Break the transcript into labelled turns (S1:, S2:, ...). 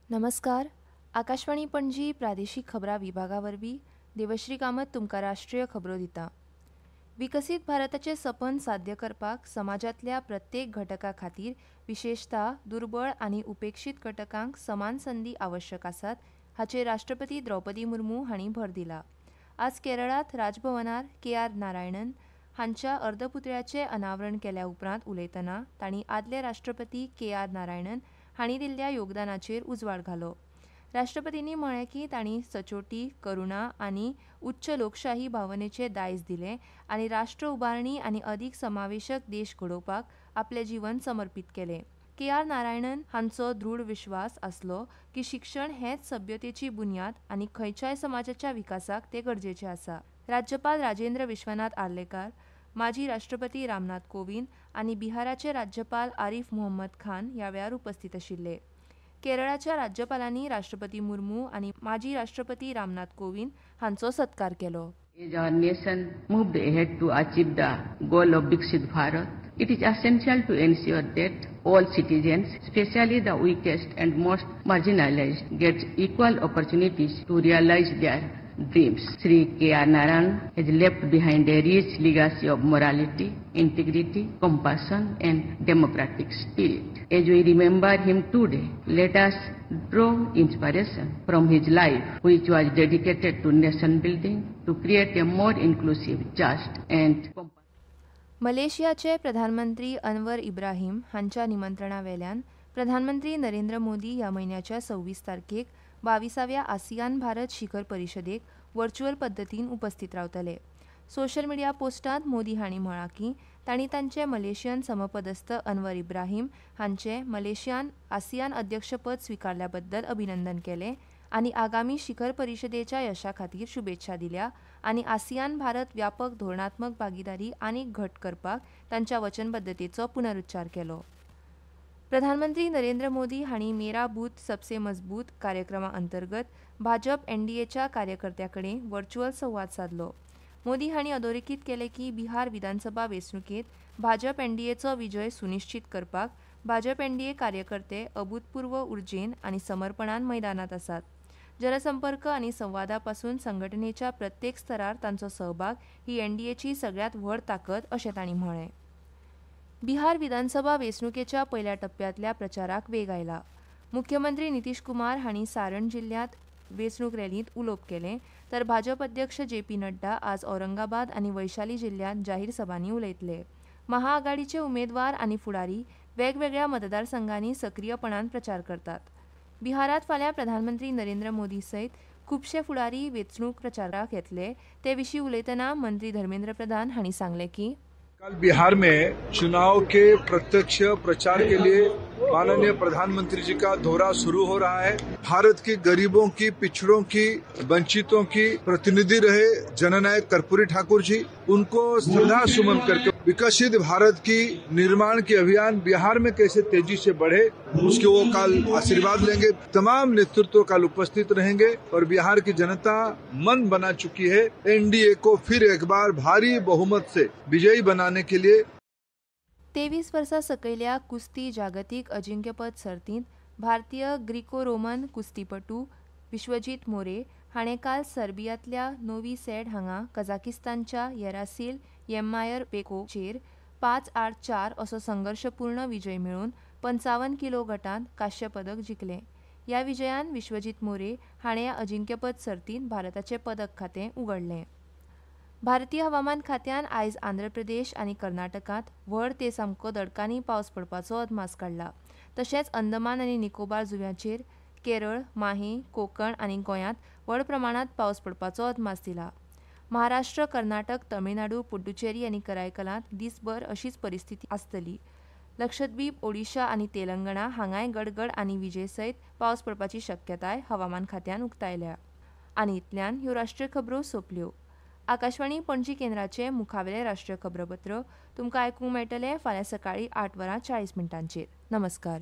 S1: नमस्कार. आकाशवाणी पणजी प्रादेशीक खबरां विभागा वरवीं देवश्री कामत तुमकां राष्ट्रीय खबरो दिता. विकसीत भारताचें सपन साध्य करपाक समाजांतल्या प्रत्येक घटका खातीर विशेषता दुर्बळ आनी उपेक्षीत घटकांक समान संदी आवश्यक आसात हाचेर राष्ट्रपती द्रौपदी मुर्मू हांणी भर दिला. आज केरळांत राजभवनार के.आर. नारायणन हांच्या अर्दपुतळ्याचें अनावरण केल्या उपरांत उलयतना तांणी आदले राष्ट्रपती के.आर. नारायणन हांणी दिल्ल्या योगदानाचेर उजवाड घालो. राष्ट्रपतींनी म्हळें की तांणी सचोटी करुणा आनी उच्च लोकशाही भावनेचें दायज दिलें आनी राष्ट्र उबारणी आनी अदीक समावेशक देश घडोवपाक आपलें जीवन समर्पीत केलें. के.आर. नारायणन हांचो दृढ विश्वास आसलो की शिक्षण हेंच सभ्यतेची बुन्याद आनी खंयच्याय समाजाच्या विकासाक तें गरजेचें आसा. राज्यपाल राजेंद्र विश्वनाथ आर्लेकर, माजी राष्ट्रपती रामनाथ कोविंद आनी बिहाराचे राज्यपाल आरिफ मोहम्मद खान ह्या वेळार उपस्थित आशिल्ले. केरळाच्या राज्यपालांनी राष्ट्रपती मुर्मू आनी माजी राष्ट्रपती रामनाथ कोविंद हांचो सत्कार केलो.
S2: As our nation moved ahead to achieve the goal of Viksit Bharat, it is essential to ensure that all citizens, especially the weakest and most marginalized, get equal opportunities to realize their dreams. Sri K.R. Narayan has left behind a rich legacy of morality, integrity, compassion and democratic spirit. As we remember him today, let us draw inspiration from his life, which was dedicated to nation building, to create a more inclusive, just and
S1: मलेशियाचे प्रधानमंत्री अनवर इब्राहिम हांच्या निमंत्रणा वेल्यान प्रधानमंत्री नरेंद्र मोदी ह्या म्हयन्याच्या 26 तारखेक 22व्या ASEAN Bharat शिखर परिशदेक व्हर्च्युअल पद्दतीन उपस्थित रावतले. सोशल मिडिया पोस्टांत मोदी हांणी म्हळां की तांणी तांचे मलेशियन समपदस्थ अनवर इब्राहिम हांचे मलेशियान आसियान अध्यक्षपद स्विकारल्या बद्दल अभिनंदन केलें आनी आगामी शिखर परिशदेच्या यशा खातीर शुभेच्छा दिल्या आनी आसियान भारत व्यापक धोरणात्मक भागीदारी आनीक घट करपाक तांच्या वचनबद्धतेचो पुनरुच्चार केलो. प्रधानमंत्री नरेंद्र मोदी हांणी मेरा बूथ सबसे मजबूत कार्यक्रमा अंतर्गत भाजप एनडीएच्या कार्यकर्त्यां कडेन व्हर्च्युअल संवाद साधलो. मोदी हांणी अधोरेखीत केलें की बिहार विधानसभा वेंचणुकेंत भाजप एनडीएचो विजय सुनिश्चित करपाक भाजप एनडीए कार्यकर्ते अभूतपूर्व उर्जेन आनी समर्पणान मैदानात आसात. जनसंपर्क आनी संवादा पासून संघटनेच्या प्रत्येक स्तरार तांचो सहभाग ही एनडीएची सगळ्यांत व्हड ताकद अशें तांणी म्हळें. बिहार विधानसभा वेंचणुकेच्या पयल्या टप्प्यांतल्या प्रचाराक वेग आयला. मुख्यमंत्री नितीश कुमार हांणी सारण जिल्ल्यांत वेंचणूक रॅलींत उलोवप केलें तर भाजप अध्यक्ष जे.पी. नड्डा आज औरंगाबाद आनी वैशाली जिल्ल्यांत जाहीर सभांनी उलयतले. महाआघाडीचे उमेदवार आनी फुडारी वेगवेगळ्या मतदारसंघांनी सक्रीयपणान प्रचार करतात. बिहारात फाल्यां प्रधानमंत्री नरेंद्र मोदी सयत खुबशे फुडारी वेंचणूक प्रचाराक येतले. ते विशीं उलयतना मंत्री धर्मेंद्र प्रधान हांणी सांगलें की
S3: कल बिहार में चुनाव के प्रत्यक्ष प्रचार के लिए माननीय प्रधानमंत्री जी का दौरा शुरू हो रहा है. भारत की गरीबों की, पिछड़ों की, वंचितों की प्रतिनिधि रहे जननायक कर्पूरी ठाकुर जी, उनको श्रद्धा सुमन करके विकसित भारत की निर्माण के अभियान बिहार में कैसे तेजी से बढ़े उसके वो कल आशीर्वाद लेंगे. तमाम नेतृत्व कल उपस्थित रहेंगे और बिहार की जनता मन बना चुकी है एनडीए को फिर एक बार भारी बहुमत से विजयी बनाने के लिए.
S1: 23 वर्सां सकयल्या कुस्ती जागतीक अजिंक्यपद सर्तींत भारतीय ग्रीको रोमन कुस्तीपटू विश्वजीत मोरे हाणें काल सर्बियांतल्या नोवी सॅड हांगा कझाकिस्तानच्या येरासिल येम्मायरबेकोचेर 5-8-4 असो संघर्शपूर्ण विजय मेळोवन 55 किलो गटांत कांस्य पदक जिखलें. ह्या विजयान विश्वजीत मोरे हाणें ह्या अजिंक्यपद सर्तींत भारताचें पदक खातें उगडलें. भारतीय हवामान खात्यान आयज आंध्र प्रदेश आनी कर्नाटकांत व्हड ते सामको दडकानी पावस पडपाचो अदमास काडला. तशेंच अंदमान आनी निकोबार जुंव्यांचेर, केरळ, माहे, कोकण आनी गोंयांत व्हड प्रमाणांत पावस पडपाचो अदमास दिला. महाराष्ट्र, कर्नाटक, तमिळनाडू, पुड्डुचेरी आनी करायकलांत दिसभर अशीच परिस्थिती आसतली. लक्षद्वीप, ओडिशा आनी तेलंगणा हांगाय गडगड आनी विजे सयत पावस पडपाची शक्यताय हवामान खात्यान उक्तायल्या. आनी इतल्यान ह्यो राष्ट्रीय खबरो सोंपल्यो. आकाशवाणी पणजी केंद्राचे मुखावेले राष्ट्रीय खबरापत्र तुमकां आयकूंक मेळटले फाल्यां सकाळीं 8:40 नमस्कार.